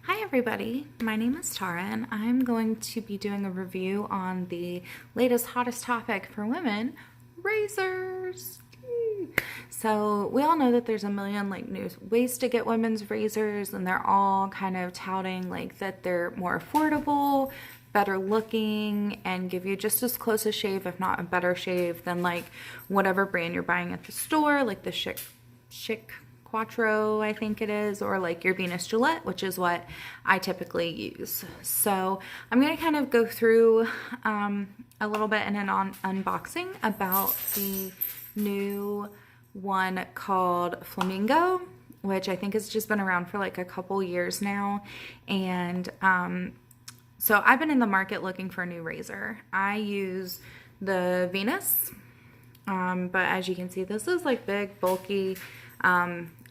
Hi everybody, my name is Tara and I'm going to be doing a review on the latest hottest topic for women, razors. So we all know that there's a million new ways to get women's razors, and they're all kind of touting that they're more affordable, better looking, and give you just as close a shave, if not a better shave, than whatever brand you're buying at the store, like the Chic Quattro, I think it is, or your Venus Gillette, which is what I typically use. So I'm going to kind of go through a little bit in an unboxing about the new one called Flamingo, which I think has just been around for a couple years now. And so I've been in the market looking for a new razor. I use the Venus, but as you can see, this is big, bulky.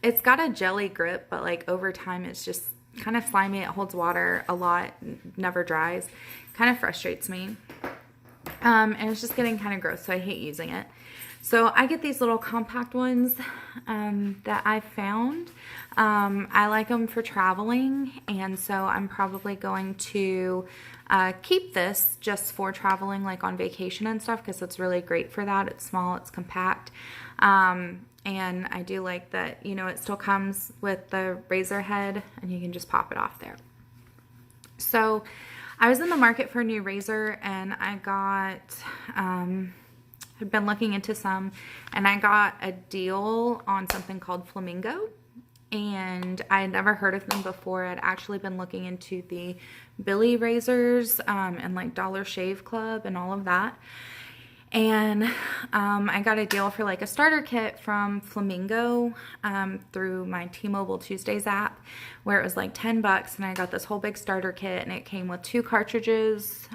It's got a jelly grip, but over time it's just kind of slimy. It holds water a lot, never dries. Kind of frustrates me. And it's just getting kind of gross, so I hate using it. So I get these little compact ones that I found. I like them for traveling, and so I'm probably going to keep this just for traveling, on vacation and stuff, because it's really great for that. It's small, it's compact. And I do like that, it still comes with the razor head and you can just pop it off there. So I was in the market for a new razor, and I got, I've been looking into some, and I got a deal on something called Flamingo. And I had never heard of them before. I'd actually been looking into the Billy razors and Dollar Shave Club and all of that. And I got a deal for a starter kit from Flamingo through my T-Mobile Tuesdays app, where it was $10, and I got this whole big starter kit, and it came with 2 cartridges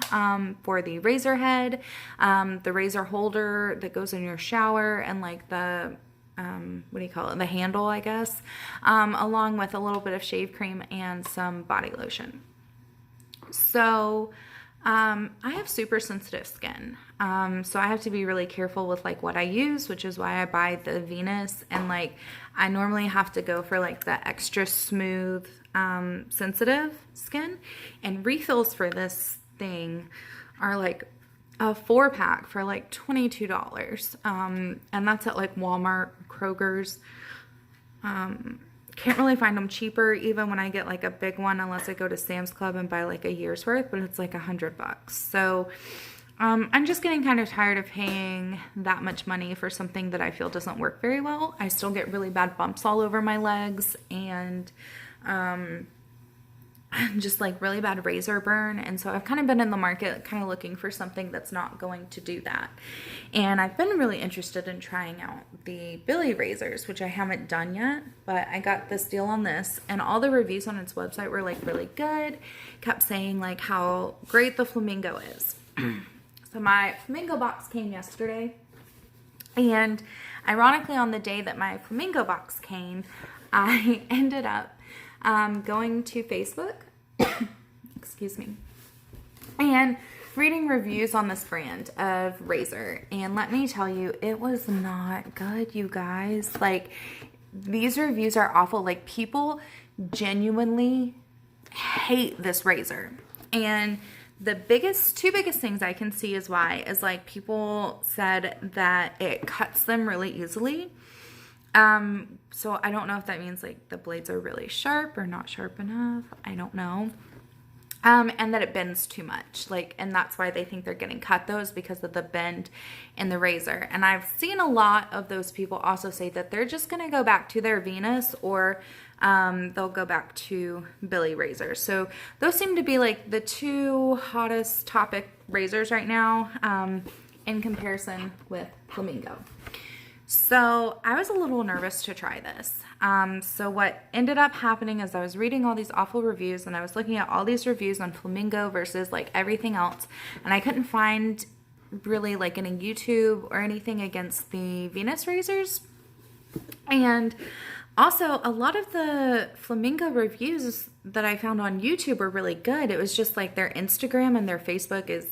for the razor head, the razor holder that goes in your shower, and the what do you call it, the handle, I guess, along with a little bit of shave cream and some body lotion. So I have super sensitive skin, so I have to be really careful with what I use, which is why I buy the Venus, and I normally have to go for the extra smooth sensitive skin, and refills for this thing are a 4-pack for $22, and that's at Walmart, Kroger's. Can't really find them cheaper, even when I get a big one, unless I go to Sam's Club and buy a year's worth, but it's $100. So I'm just getting kind of tired of paying that much money for something that I feel doesn't work very well. I still get really bad bumps all over my legs, and just really bad razor burn. And so I've kind of been in the market kind of looking for something that's not going to do that. And I've been really interested in trying out the Billy razors, which I haven't done yet, but I got this deal on this, and all the reviews on its website were really good. Kept saying how great the Flamingo is. So my Flamingo box came yesterday, and ironically on the day that my Flamingo box came, I ended up going to Facebook, excuse me, and reading reviews on this brand of razor. And let me tell you, it was not good, you guys. These reviews are awful. People genuinely hate this razor. And the two biggest things I can see is why is people said that it cuts them really easily. So I don't know if that means the blades are really sharp or not sharp enough. I don't know. And that it bends too much. And that's why they think they're getting cut, those, because of the bend in the razor. And I've seen a lot of those people also say that they're just going to go back to their Venus, or they'll go back to Billy razors. So those seem to be the 2 hottest topic razors right now, in comparison with Flamingo. So I was a little nervous to try this. So what ended up happening is I was reading all these awful reviews, and I was looking at all these reviews on Flamingo versus everything else, and I couldn't find really any YouTube or anything against the Venus razors. And also a lot of the Flamingo reviews that I found on YouTube were really good. It was just their Instagram and their Facebook is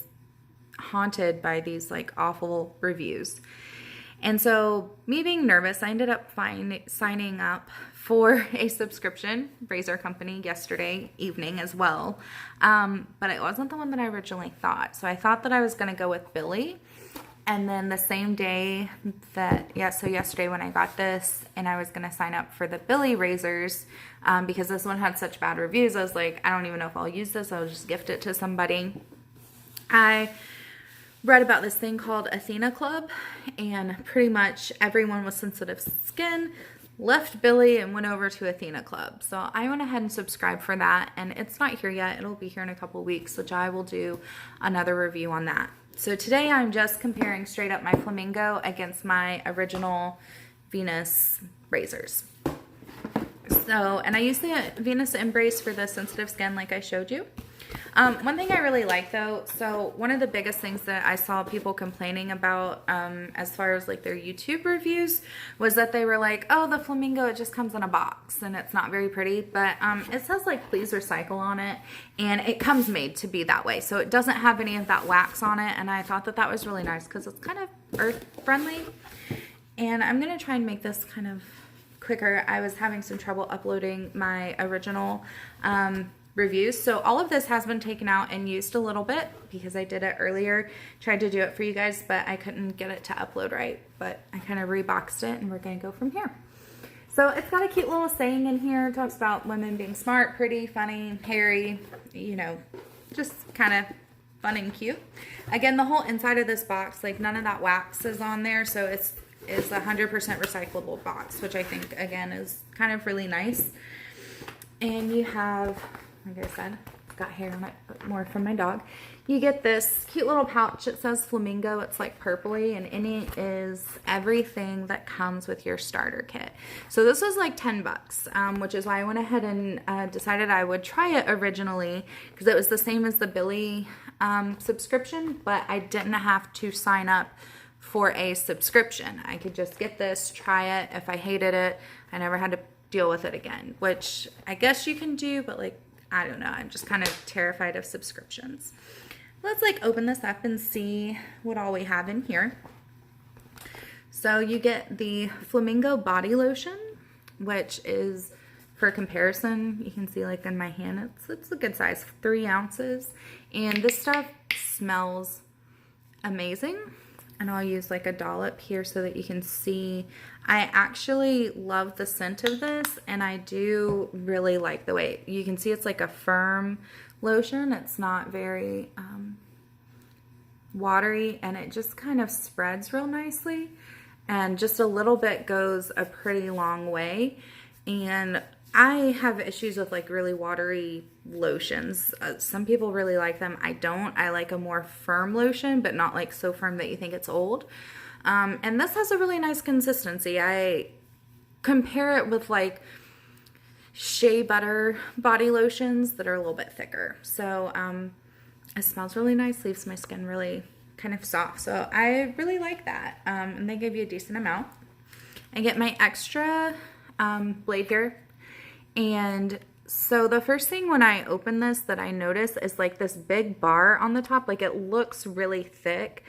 haunted by these awful reviews. And so me being nervous, I ended up signing up for a subscription razor company yesterday evening as well. But it wasn't the one that I originally thought. So I thought that I was going to go with Billy. And then the same day so yesterday when I got this and I was going to sign up for the Billy razors, because this one had such bad reviews, I was like, I don't even know if I'll use this. I'll just gift it to somebody. I read about this thing called Athena Club, and pretty much everyone with sensitive skin left Billy and went over to Athena Club. So I went ahead and subscribed for that, and it's not here yet. It'll be here in a couple weeks, which I will do another review on that. So today I'm just comparing straight up my Flamingo against my original Venus razors. So, and I use the Venus Embrace for the sensitive skin like I showed you. One thing I really like though, so one of the biggest things that I saw people complaining about as far as like their YouTube reviews was that they were like, oh, the Flamingo, it just comes in a box and it's not very pretty, but it says like please recycle on it, and it comes made to be that way, so it doesn't have any of that wax on it, and I thought that that was really nice because it's kind of earth friendly. And I'm gonna try and make this kind of quicker. I was having some trouble uploading my original reviews, so all of this has been taken out and used a little bit because I did it earlier, tried to do it for you guys, but I couldn't get it to upload right, but I kind of reboxed it and we're gonna go from here. So it's got a cute little saying in here. It talks about women being smart, pretty, funny, hairy, you know, just kind of fun and cute. Again, the whole inside of this box, like none of that wax is on there, so it's a 100% recyclable box, which I think again is kind of really nice. And you have, like I said, got hair on it, but more from my dog. You get this cute little pouch. It says Flamingo. It's like purpley, and in it is everything that comes with your starter kit. So this was like 10 bucks, which is why I went ahead and decided I would try it originally, because it was the same as the Billy subscription, but I didn't have to sign up for a subscription. I could just get this, try it. If I hated it, I never had to deal with it again, which I guess you can do, but like, I don't know. I'm just kind of terrified of subscriptions. Let's like open this up and see what all we have in here. So you get the Flamingo body lotion, which is, for comparison, you can see like in my hand, it's a good size, 3 ounces. And this stuff smells amazing. And I'll use like a dollop here so that you can see. I actually love the scent of this, and I do really like the way you can see it's like a firm lotion. It's not very watery, and it just kind of spreads real nicely, and just a little bit goes a pretty long way. And I have issues with like really watery lotions. Some people really like them. I don't. I like a more firm lotion, but not like so firm that you think it's old. And this has a really nice consistency. I compare it with like shea butter body lotions that are a little bit thicker. So it smells really nice, leaves my skin really kind of soft. So I really like that. And they give you a decent amount. I get my extra blade here. And so the first thing when I open this that I notice is like this big bar on the top. Like it looks really thick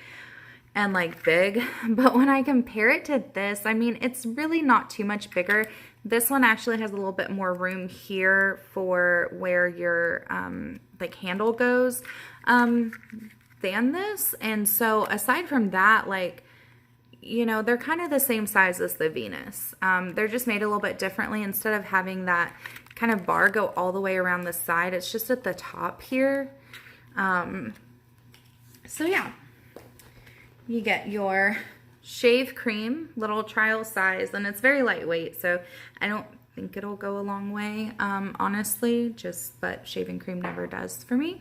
and like big, but when I compare it to this, I mean, it's really not too much bigger. This one actually has a little bit more room here for where your like handle goes than this. And so aside from that, like, you know, they're kind of the same size as the Venus. They're just made a little bit differently. Instead of having that kind of bar go all the way around the side, it's just at the top here. So yeah, you get your shave cream, little trial size, and it's very lightweight, so I don't think it'll go a long way, honestly, but shaving cream never does for me.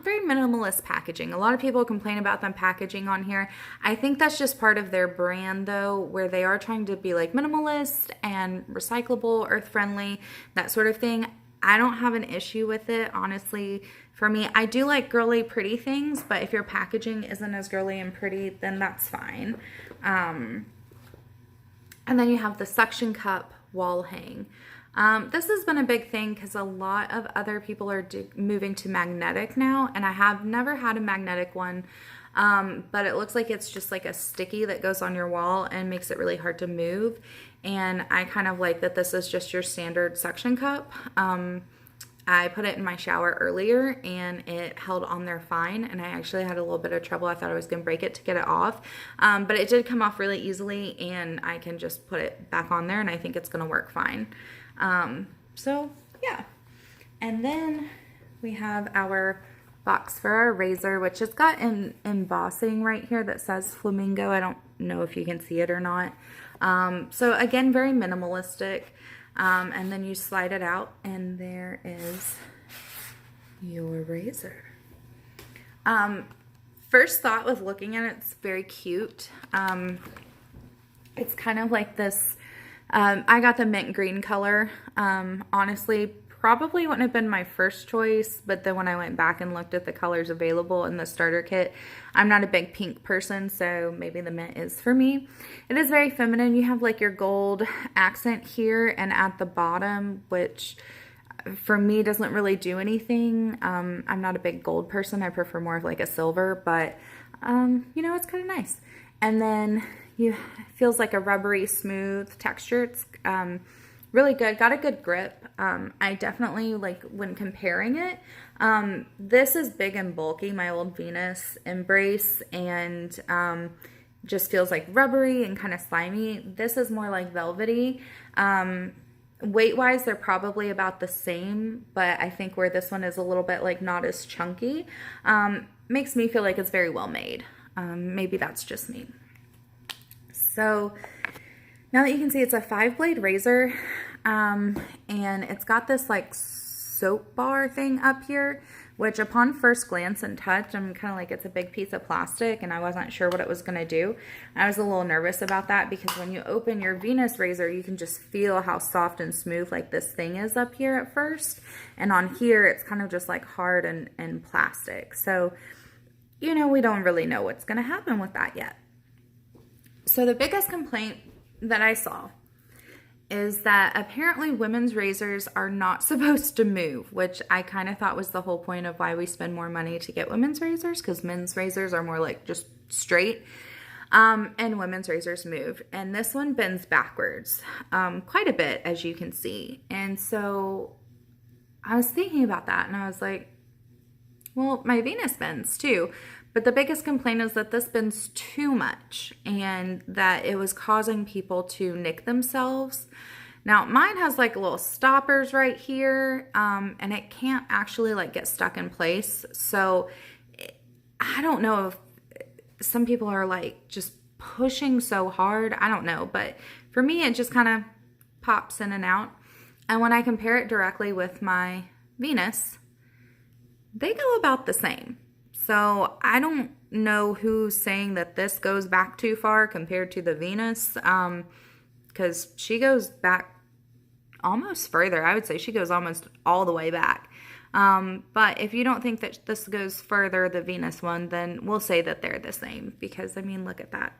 Very minimalist packaging. A lot of people complain about them packaging on here. I think that's just part of their brand though, where they are trying to be like minimalist and recyclable, earth friendly, that sort of thing. I don't have an issue with it, honestly. For me, I do like girly, pretty things, but if your packaging isn't as girly and pretty, then that's fine. And then you have the suction cup wall hang. This has been a big thing because a lot of other people are moving to magnetic now, and I have never had a magnetic one. but it looks like it's just like a sticky that goes on your wall and makes it really hard to move. And I kind of like that this is just your standard suction cup. I put it in my shower earlier and it held on there fine, and I actually had a little bit of trouble. I thought I was going to break it to get it off, but it did come off really easily, and I can just put it back on there and I think it's going to work fine. So yeah. And then we have our box for our razor, which has got an embossing right here that says Flamingo. I don't know if you can see it or not. So again, very minimalistic. And then you slide it out and there is your razor. First thought with looking at it, it's very cute. It's kind of like this, I got the mint green color. Honestly, probably wouldn't have been my first choice, but then when I went back and looked at the colors available in the starter kit, I'm not a big pink person, so maybe the mint is for me. It is very feminine. You have like your gold accent here and at the bottom, which for me doesn't really do anything. I'm not a big gold person. I prefer more of like a silver, but you know, it's kind of nice. And then it feels like a rubbery smooth texture. It's really good, got a good grip. I definitely like when comparing it, this is big and bulky, my old Venus Embrace, and just feels like rubbery and kind of slimy. This is more like velvety. Weight wise, they're probably about the same, but I think where this one is a little bit like not as chunky, makes me feel like it's very well made. Maybe that's just me. So now that you can see, it's a 5-blade razor, and it's got this like soap bar thing up here, which upon first glance and touch, I'm kind of like, it's a big piece of plastic, and I wasn't sure what it was going to do. I was a little nervous about that because when you open your Venus razor, you can just feel how soft and smooth like this thing is up here at first, and on here, it's kind of just like hard and plastic. So, you know, we don't really know what's going to happen with that yet. So the biggest complaint that I saw is that apparently women's razors are not supposed to move, which I kind of thought was the whole point of why we spend more money to get women's razors, because men's razors are more like just straight, and women's razors move. And this one bends backwards quite a bit, as you can see. And so I was thinking about that, and I was like, well, my Venus bends too. But the biggest complaint is that this bends too much and that it was causing people to nick themselves. Now, mine has like little stoppers right here, and it can't actually like get stuck in place. So I don't know if some people are like just pushing so hard. I don't know. But for me, it just kind of pops in and out. And when I compare it directly with my Venus, they go about the same. So I don't know who's saying that this goes back too far compared to the Venus, because she goes back almost further. I would say she goes almost all the way back. But if you don't think that this goes further, the Venus one, then we'll say that they're the same, because I mean, look at that.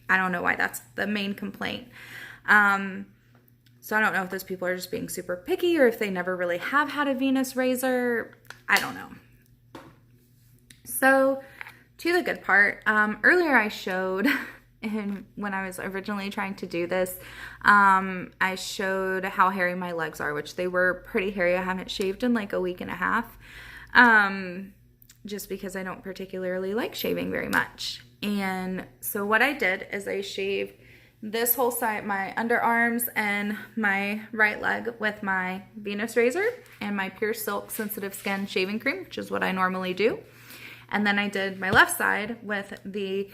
I don't know why that's the main complaint. So I don't know if those people are just being super picky or if they never really have had a Venus razor. I don't know. So, to the good part, earlier I showed, and when I was originally trying to do this, I showed how hairy my legs are, which they were pretty hairy. I haven't shaved in like a week and a half, just because I don't particularly like shaving very much. And so what I did is I shaved this whole side, my underarms and my right leg, with my Venus razor and my Pure Silk Sensitive Skin shaving cream, which is what I normally do. And then I did my left side with the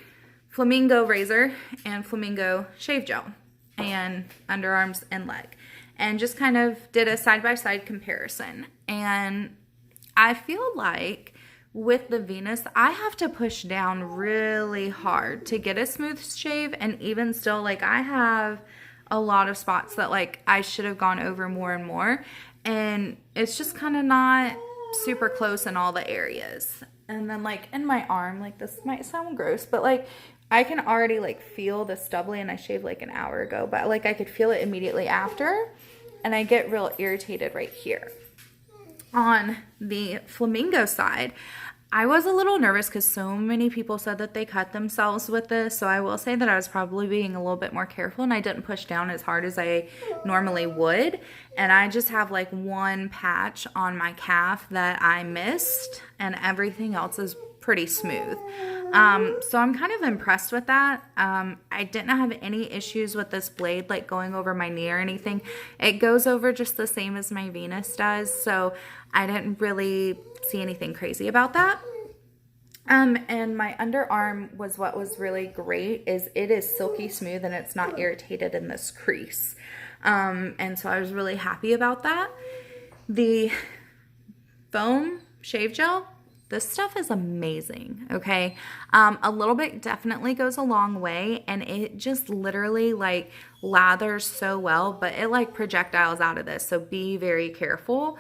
Flamingo razor and Flamingo shave gel and underarms and leg, and just kind of did a side-by-side comparison. And I feel like with the Venus, I have to push down really hard to get a smooth shave, and even still, like, I have a lot of spots that like I should have gone over more and more, and it's just kind of not super close in all the areas. And then like in my arm, like this might sound gross, but like I can already like feel the stubbly, and I shaved like an hour ago, but like I could feel it immediately after, and I get real irritated right here. On the Flamingo side, I was a little nervous because so many people said that they cut themselves with this. So I will say that I was probably being a little bit more careful and I didn't push down as hard as I normally would. And I just have like one patch on my calf that I missed and everything else is pretty smooth. So I'm kind of impressed with that. I didn't have any issues with this blade like going over my knee or anything. It goes over just the same as my Venus does. So I didn't really see anything crazy about that. And my underarm was what was really great is it is silky smooth and it's not irritated in this crease. And so I was really happy about that. The foam shave gel, this stuff is amazing, okay? A little bit definitely goes a long way and it just literally like lathers so well, but it like projectiles out of this, so be very careful.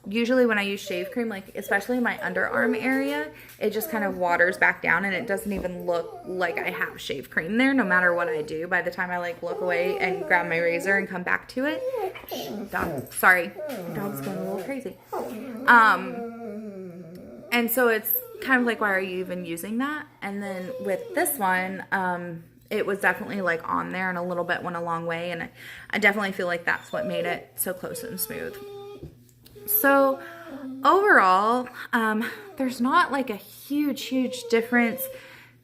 Usually when I use shave cream, like especially in my underarm area, it just kind of waters back down and it doesn't even look like I have shave cream there no matter what I do. By the time I like look away and grab my razor and come back to it. Dog, sorry, dog's going a little crazy. And so it's kind of like, why are you even using that? And then with this one, it was definitely like on there and a little bit went a long way. And I definitely feel like that's what made it so close and smooth. So overall, there's not like a huge difference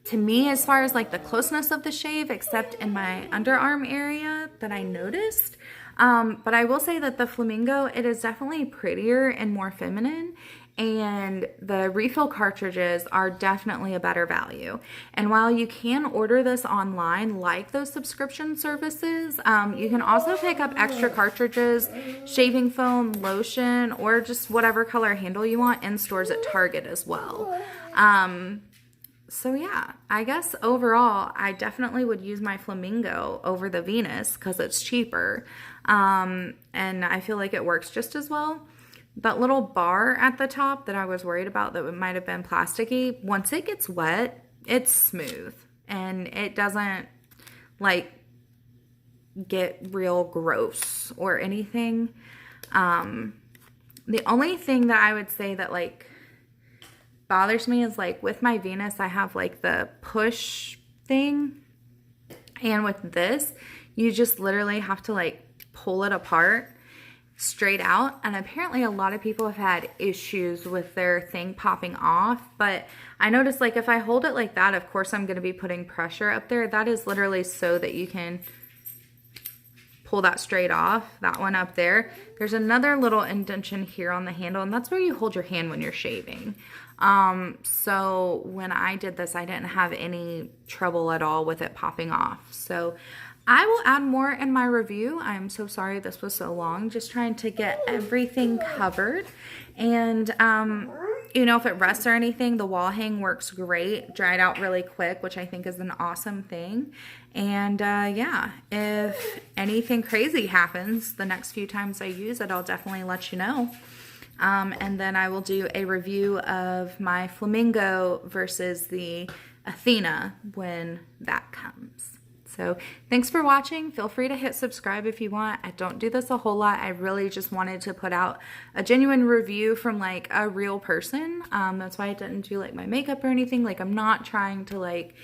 to me as far as like the closeness of the shave, except in my underarm area that I noticed. But I will say that the Flamingo, it is definitely prettier and more feminine. And the refill cartridges are definitely a better value. And while you can order this online like those subscription services, you can also pick up extra cartridges, shaving foam, lotion, or just whatever color handle you want in stores at Target as well. So yeah, I guess overall, I definitely would use my Flamingo over the Venus because it's cheaper. And I feel like it works just as well. That little bar at the top that I was worried about that might have been plasticky, once it gets wet, it's smooth and it doesn't like get real gross or anything. The only thing that I would say that like bothers me is like with my Venus, I have like the push thing. And with this, you just literally have to like pull it apart straight out, and apparently a lot of people have had issues with their thing popping off. But I noticed like if I hold it like that, of course I'm going to be putting pressure up there. That is literally so that you can pull that straight off, that one up there. There's another little indentation here on the handle, and that's where you hold your hand when you're shaving. So when I did this, I didn't have any trouble at all with it popping off. So I will add more in my review. I'm so sorry this was so long, just trying to get everything covered. And, you know, if it rusts or anything, the wall hang works great, dried out really quick, which I think is an awesome thing. And yeah, if anything crazy happens the next few times I use it, I'll definitely let you know. And then I will do a review of my Flamingo versus the Athena when that comes. So thanks for watching. Feel free to hit subscribe if you want. I don't do this a whole lot. I really just wanted to put out a genuine review from like a real person. That's why I didn't do like my makeup or anything. Like I'm not trying to like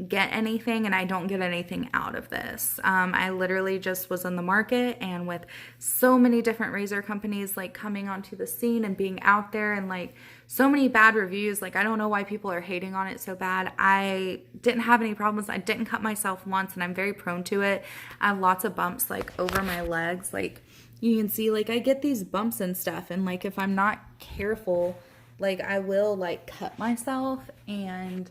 get anything, and I don't get anything out of this. I literally just was in the market, and with so many different razor companies like coming onto the scene and being out there and like so many bad reviews, like I don't know why people are hating on it so bad. I didn't have any problems. I didn't cut myself once, and I'm very prone to it. I have lots of bumps like over my legs. Like you can see, like I get these bumps and stuff, and like if I'm not careful, like I will like cut myself. And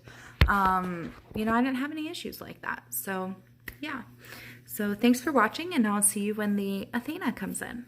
you know, I didn't have any issues like that. So yeah, so thanks for watching, and I'll see you when the Athena comes in.